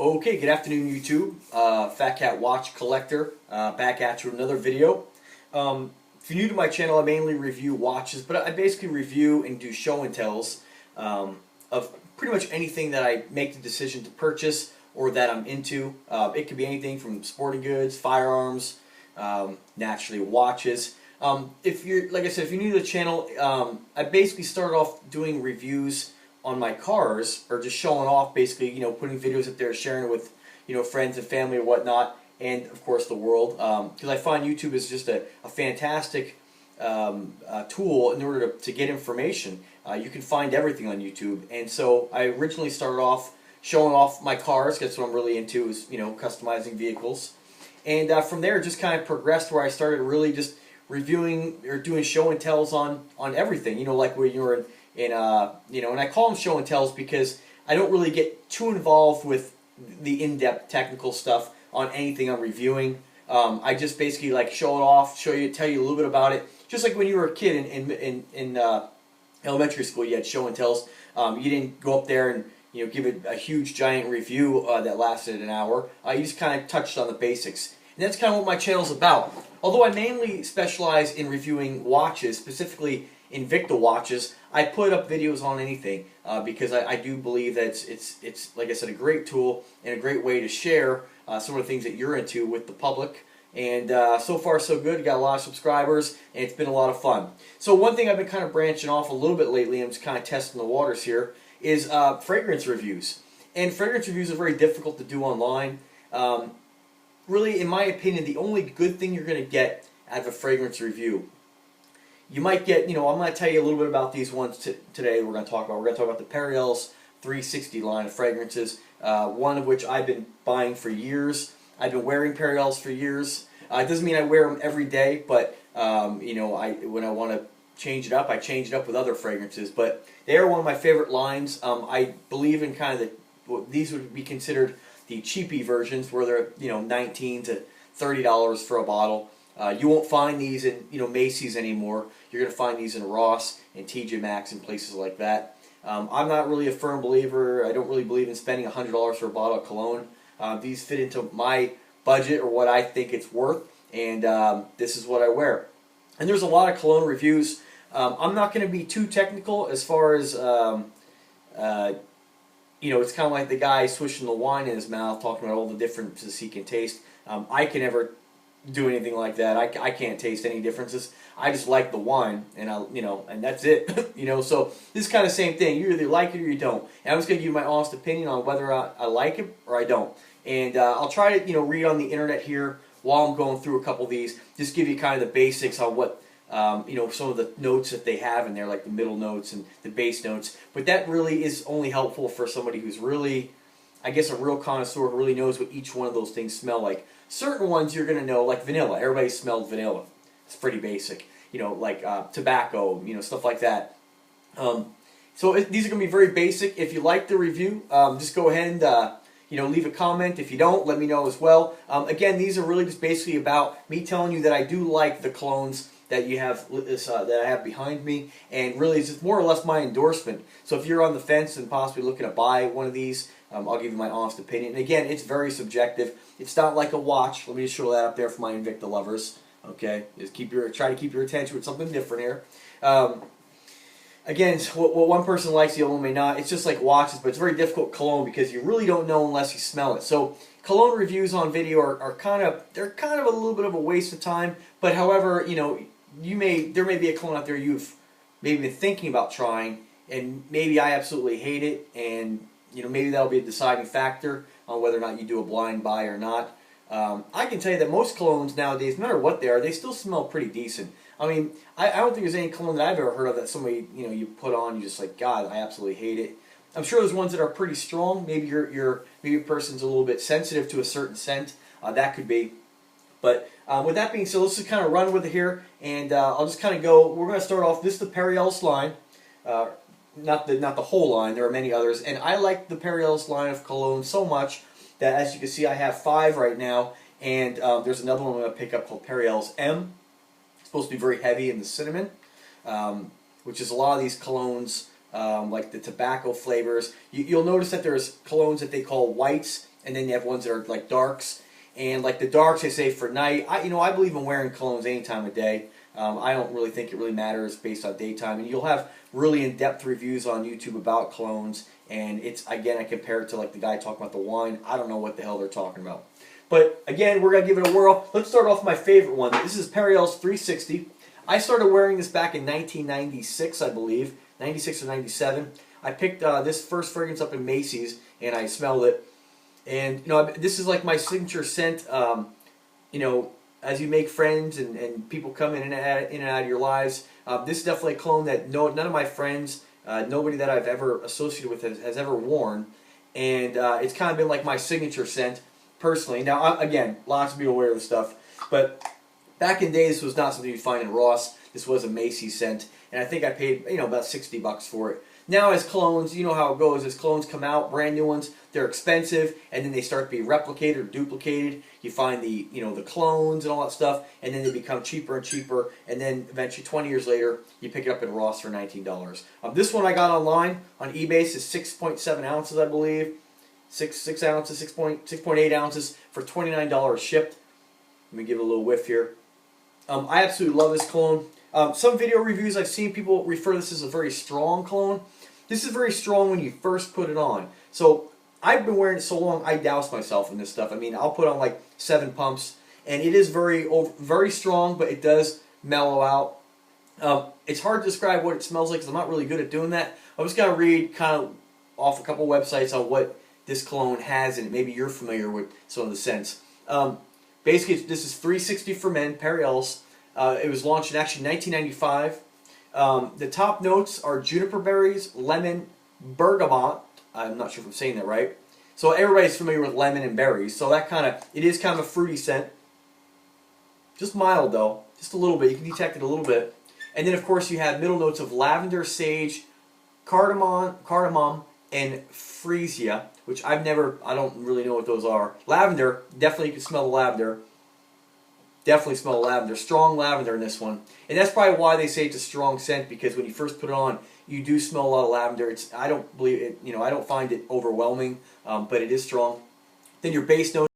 Okay, good afternoon YouTube. Fat Cat Watch Collector, back at you with another video. If you're new to my channel, I mainly review watches, but I basically review and do show and tells of pretty much anything that I make the decision to purchase or that I'm into. It could be anything from sporting goods, firearms, naturally watches. If you're, like I said, if you're new to the channel, I basically started off doing reviews on my cars, or just showing off, basically, putting videos up there, sharing it with, friends and family or whatnot, and of course the world, because I find YouTube is just a fantastic tool in order to get information. You can find everything on YouTube, and so I originally started off showing off my cars. That's what I'm really into, is customizing vehicles, and from there just kind of progressed where I started really just reviewing or doing show and tells on everything. Like where you're in and I call them show and tells because I don't really get too involved with the in-depth technical stuff on anything I'm reviewing. I just basically like show it off, tell you a little bit about it. Just like when you were a kid in elementary school, you had show and tells. You didn't go up there and give it a huge giant review that lasted an hour. You just kind of touched on the basics. And that's kind of what my channel's about. Although I mainly specialize in reviewing watches, specifically Invicta watches, I put up videos on anything because I do believe that it's like I said, a great tool and a great way to share some of the things that you're into with the public. And so far so good. Got a lot of subscribers, and it's been a lot of fun. So one thing I've been kind of branching off a little bit lately, I'm just kind of testing the waters here, is fragrance reviews. And fragrance reviews are very difficult to do online. Really, in my opinion, the only good thing you're going to get out of a fragrance review, you might get, I'm going to tell you a little bit about these ones today. We're going to talk about the Perriel's 360 line of fragrances, one of which I've been buying for years. I've been wearing Perriel's for years. It doesn't mean I wear them every day, but when I want to change it up, I change it up with other fragrances. But they are one of my favorite lines. I believe in kind of these would be considered the cheapy versions, where they're $19 to $30 for a bottle. You won't find these in Macy's anymore. You're going to find these in Ross and TJ Maxx and places like that. I'm not really a firm believer. I don't really believe in spending $100 for a bottle of cologne. These fit into my budget or what I think it's worth, and this is what I wear. And there's a lot of cologne reviews. I'm not going to be too technical as far as it's kind of like the guy swishing the wine in his mouth, talking about all the differences he can taste. I can never do anything like that. I can't taste any differences. I just like the wine, and and that's it. So this is kind of the same thing. You either like it or you don't. And I'm just going to give you my honest opinion on whether I like it or I don't. And I'll try to read on the internet here while I'm going through a couple of these. Just give you kind of the basics on what some of the notes that they have in there, like the middle notes and the base notes. But that really is only helpful for somebody who's really, I guess, a real connoisseur who really knows what each one of those things smell like. Certain ones you're going to know, like vanilla. Everybody smelled vanilla. It's pretty basic. Like tobacco, stuff like that. So these are going to be very basic. If you like the review, just go ahead and leave a comment. If you don't, let me know as well. Again, these are really just basically about me telling you that I do like the colognes that you have that I have behind me, and really it's just more or less my endorsement. So if you're on the fence and possibly looking to buy one of these, I'll give you my honest opinion. And again, it's very subjective. It's not like a watch. Let me just show that up there for my Invicta lovers. Okay, just try to keep your attention with something different here. Again, what one person likes, the other one may not. It's just like watches, but it's very difficult cologne because you really don't know unless you smell it. So cologne reviews on video are kind of a little bit of a waste of time. But however, there may be a cologne out there you've maybe been thinking about trying, and maybe I absolutely hate it, and maybe that'll be a deciding factor on whether or not you do a blind buy or not. I can tell you that most colognes nowadays, no matter what they are, they still smell pretty decent. I mean, I don't think there's any cologne that I've ever heard of that somebody you put on, you're just like, God, I absolutely hate it. I'm sure there's ones that are pretty strong. Maybe maybe your person's a little bit sensitive to a certain scent. That could be. But with that being said, let's just kind of run with it here, and I'll just kind of go. We're going to start off. This is the Perriel's line, not the whole line. There are many others, and I like the Perriel's line of cologne so much that, as you can see, I have 5 right now, and there's another one I'm going to pick up called Perriel's M. It's supposed to be very heavy in the cinnamon, which is a lot of these colognes, like the tobacco flavors. You'll notice that there's colognes that they call whites, and then you have ones that are like darks. And like the darks, they say for night. I believe in wearing colognes any time of day. I don't really think it really matters based on daytime. And you'll have really in-depth reviews on YouTube about colognes. And it's, again, I compare it to like the guy talking about the wine. I don't know what the hell they're talking about. But again, we're going to give it a whirl. Let's start off with my favorite one. This is Perriel's 360. I started wearing this back in 1996, I believe. 96 or 97. I picked this first fragrance up in Macy's, and I smelled it. And, this is like my signature scent, as you make friends and people come in and out of your lives. This is definitely a cologne that none of my friends, nobody that I've ever associated with has ever worn. And it's kind of been like my signature scent, personally. Now, again, lots of people wear this stuff. But back in days, this was not something you'd find in Ross. This was a Macy's scent. And I think I paid, about $60 for it. Now, as colognes, you know how it goes. As colognes come out, brand new ones, they're expensive, and then they start to be replicated or duplicated. You find the clones and all that stuff, and then they become cheaper and cheaper, and then eventually, 20 years later, you pick it up in Ross for $19. This one I got online on eBay. It's 6.7 ounces, I believe. 6 ounces, 6.8 ounces for $29 shipped. Let me give it a little whiff here. I absolutely love this cologne. Some video reviews I've seen, people refer this as a very strong cologne. This is very strong when you first put it on. So I've been wearing it so long, I douse myself in this stuff. I mean, I'll put on like 7 pumps, and it is very strong, but it does mellow out. It's hard to describe what it smells like because I'm not really good at doing that. I'm just going to read kind of off a couple websites on what this cologne has, and maybe you're familiar with some of the scents. Basically, this is 360 for men, Perriel's. It was launched in actually 1995. The top notes are juniper berries, lemon, bergamot. I'm not sure if I'm saying that right. So everybody's familiar with lemon and berries. So it is kind of a fruity scent. Just mild though, just a little bit. You can detect it a little bit. And then of course you have middle notes of lavender, sage, cardamom, and freesia, which I don't really know what those are. Lavender, definitely you can smell the lavender. Definitely smell lavender. Strong lavender in this one. And that's probably why they say it's a strong scent, because when you first put it on, you do smell a lot of lavender. I don't believe it, I don't find it overwhelming, but it is strong. Then your base notes